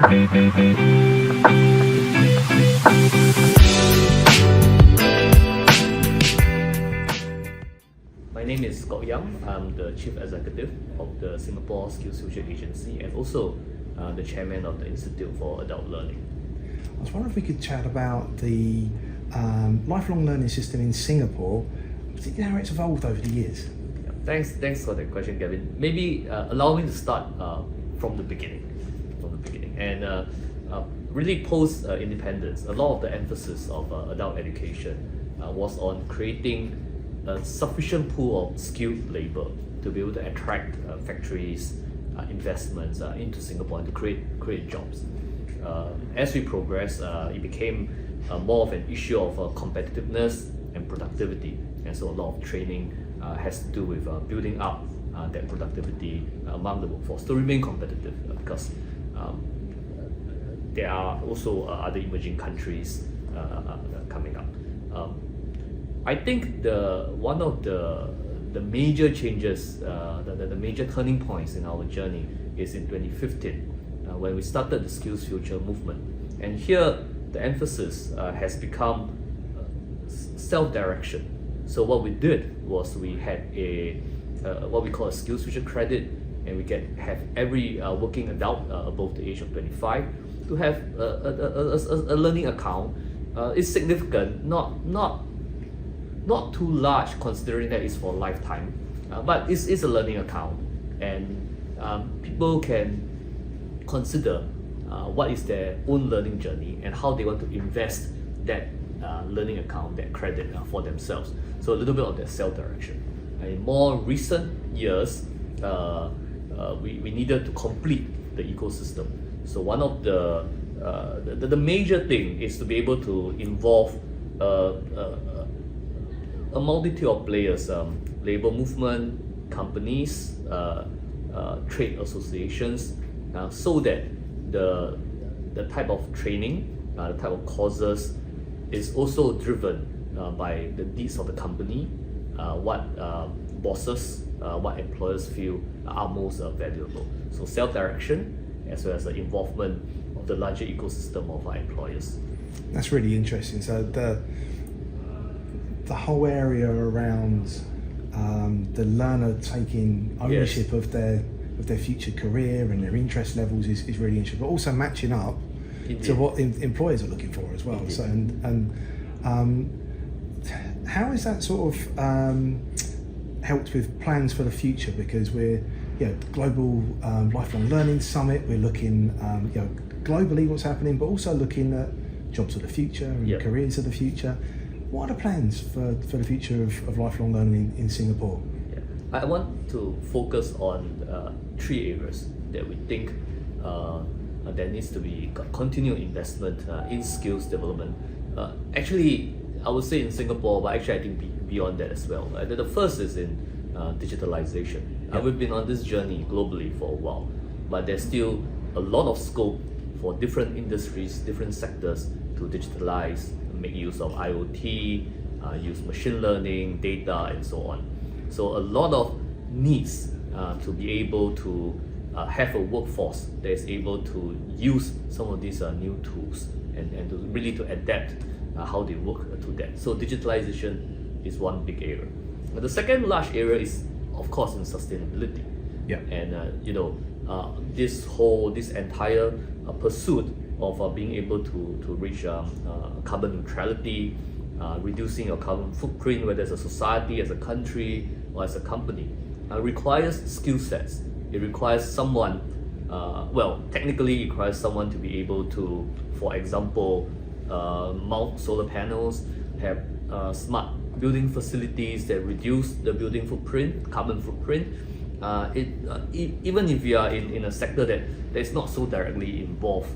My name is Kok Yam. I'm the Chief Executive of the Singapore SkillsFuture Agency and also the Chairman of the Institute for Adult Learning. I was wondering if we could chat about the lifelong learning system in Singapore, particularly how it's evolved over the years. Yeah, thanks for that question, Gavin. Maybe allow me to start from the beginning. And really post-independence, a lot of the emphasis of adult education was on creating a sufficient pool of skilled labor to be able to attract factories, investments into Singapore and to create jobs. As we progress, it became more of an issue of competitiveness and productivity, and so a lot of training has to do with building up that productivity among the workforce to remain competitive, because there are also other emerging countries coming up. I think one of the major changes, the major turning points in our journey is in 2015, when we started the SkillsFuture movement. And here, the emphasis has become self-direction. So what we did was we had what we call a SkillsFuture credit, and we have every working adult above the age of 25 to have a learning account. It's significant, not too large considering that it's for lifetime, but it's a learning account, and people can consider what is their own learning journey and how they want to invest that learning account, that credit for themselves. So a little bit of that self-direction. In more recent years, we needed to complete the ecosystem. So one of the major thing is to be able to involve a multitude of players, labor movement, companies, trade associations, so that the type of training, the type of courses is also driven by the needs of the company, what bosses, what employers feel are most valuable. So self-direction as well as the involvement of the larger ecosystem of our employers. That's really interesting. So the whole area around the learner taking ownership of their future career and their interest levels is really interesting, but also matching up to what employers are looking for as well. Indeed. So and how is that sort of helped with plans for the future? Because we're global lifelong learning summit. We're looking globally what's happening, but also looking at jobs of the future and careers of the future. What are the plans for the future of lifelong learning in Singapore? I want to focus on 3 areas that we think there needs to be continued investment in skills development. Actually, I would say in Singapore, but actually I think beyond that as well. The first is in digitalization. We've been on this journey globally for a while, but there's still a lot of scope for different industries, different sectors to digitalize, make use of IoT, use machine learning, data, and so on. So a lot of needs to be able to have a workforce that is able to use some of these new tools and to really to adapt how they work to that. So digitalization is one big area. But the second large area is, of course, in sustainability. And this entire pursuit of being able to reach carbon neutrality, reducing your carbon footprint, whether as a society, as a country, or as a company, requires skill sets. It requires someone, technically it requires someone to be able to, for example, mount solar panels, have smart building facilities that reduce the building footprint, carbon footprint. Even if you are in a sector that is not so directly involved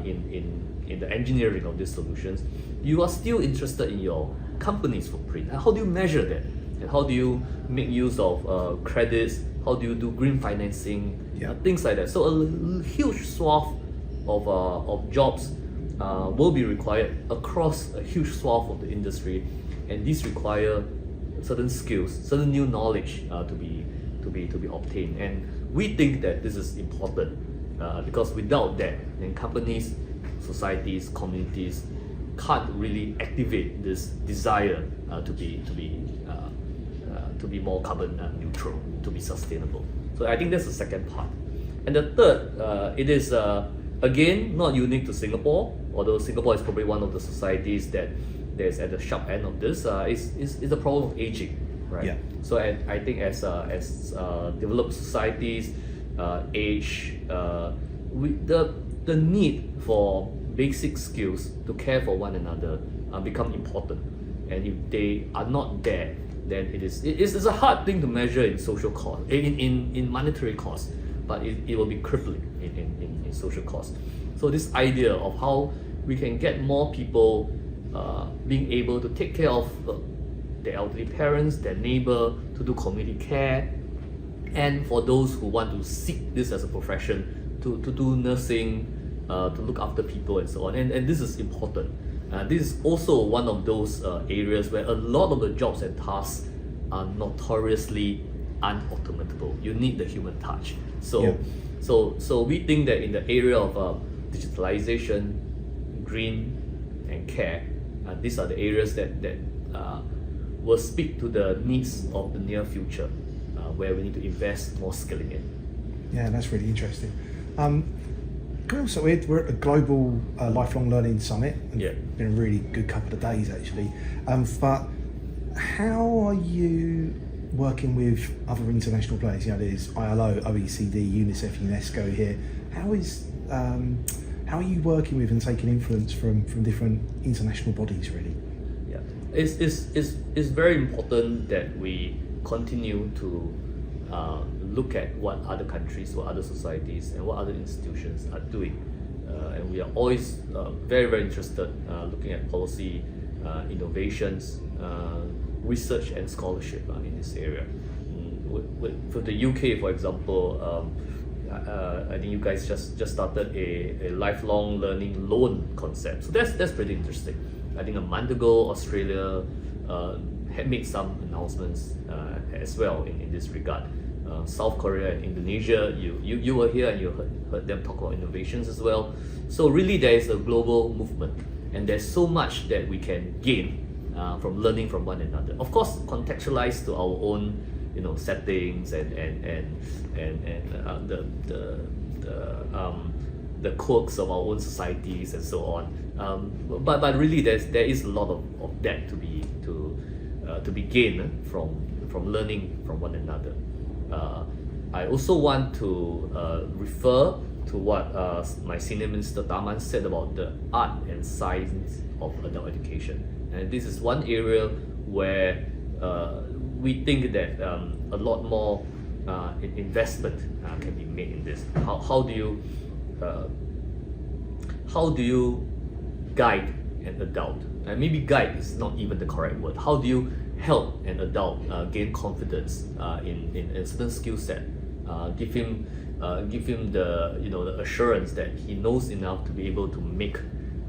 in the engineering of these solutions, you are still interested in your company's footprint. How do you measure that? And how do you make use of credits? How do you do green financing? Things like that. So a huge swath of jobs will be required across a huge swath of the industry, and these require certain skills, certain new knowledge to be obtained. And we think that this is important because without that, then companies, societies, communities can't really activate this desire to be more carbon neutral, to be sustainable. So I think that's the second part. And the third, it is again not unique to Singapore, although Singapore is probably one of the societies that is at the sharp end of this. Is the problem of aging, right? Yeah. So I think as developed societies age, the need for basic skills to care for one another become important. And if they are not there, then it's a hard thing to measure in social cost, in monetary cost, but it will be crippling in social cost. So this idea of how we can get more people being able to take care of their elderly parents, their neighbor, to do community care, and for those who want to seek this as a profession, to do nursing, to look after people and so on. And this is important. This is also one of those areas where a lot of the jobs and tasks are notoriously unautomatable. You need the human touch. So we think that in the area of digitalization, green, and care, these are the areas that will speak to the needs of the near future, where we need to invest more skilling in. Yeah, that's really interesting. Also, we're at a global lifelong learning summit. Yeah. Been a really good couple of days actually. But how are you working with other international players? You know, there's ILO, OECD, UNICEF, UNESCO here. How are you working with and taking influence from different international bodies really? Yeah, it's very important that we continue to look at what other countries, what other societies, and what other institutions are doing. And we are always very, very interested looking at policy, innovations, research and scholarship in this area. For the UK, for example, I think you guys just started a lifelong learning loan concept. So that's pretty interesting. I think a month ago, Australia had made some announcements as well in this regard. South Korea and Indonesia, you were here and you heard them talk about innovations as well. So really there is a global movement, and there's so much that we can gain from learning from one another. Of course, contextualized to our own settings and the quirks of our own societies and so on. But really there is a lot of that to be gained from learning from one another. I also want to refer to what my senior minister Taman said about the art and science of adult education, and this is one area where we think that a lot more investment can be made in this. How do you guide an adult? Maybe guide is not even the correct word. How do you help an adult gain confidence in a certain skill set? Give him the assurance that he knows enough to be able to make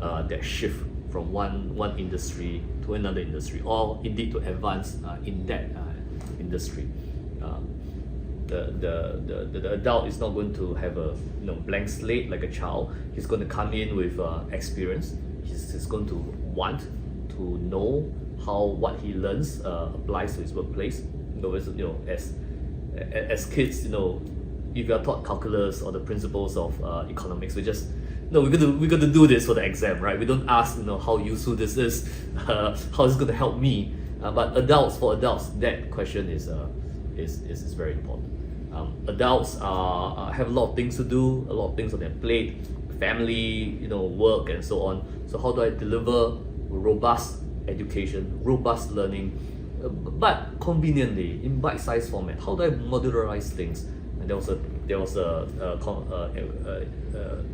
that shift from one industry to another industry, or indeed to advance in that industry. The adult is not going to have a blank slate like a child. He's going to come in with experience. He's going to want to know how what he learns applies to his workplace. As kids, if you are taught calculus or the principles of economics, we're going to do this for the exam, right? We don't ask how useful this is, how it's going to help me. But for adults, that question is very important. Adults have a lot of things to do, a lot of things on their plate, family, work and so on. So how do I deliver robust education, robust learning, but conveniently in bite-sized format? How do I modularize things? And there was a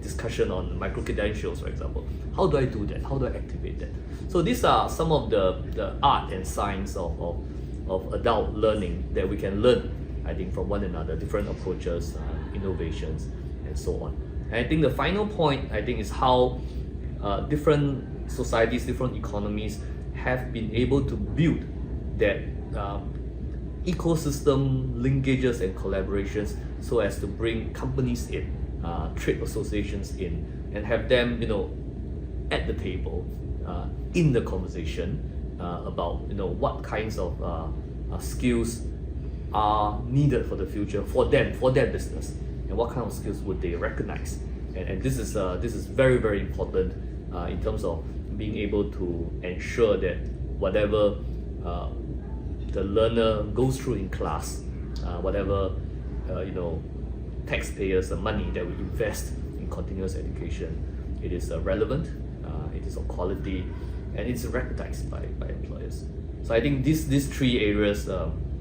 discussion on micro-credentials, for example. How do I do that? How do I activate that? So these are some of the art and science of adult learning that we can learn, I think, from one another, different approaches, innovations, and so on. And I think the final point, I think, is how different societies, different economies have been able to build that ecosystem linkages and collaborations so as to bring companies in trade associations in, and have them, at the table, in the conversation about what kinds of skills are needed for the future for them, for their business, and what kind of skills would they recognize. And this is very, very important in terms of being able to ensure that whatever the learner goes through in class, whatever taxpayers' money that we invest in continuous education, it is relevant, it is of quality, and it's recognized by employers. So I think these three areas,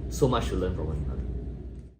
so much to learn from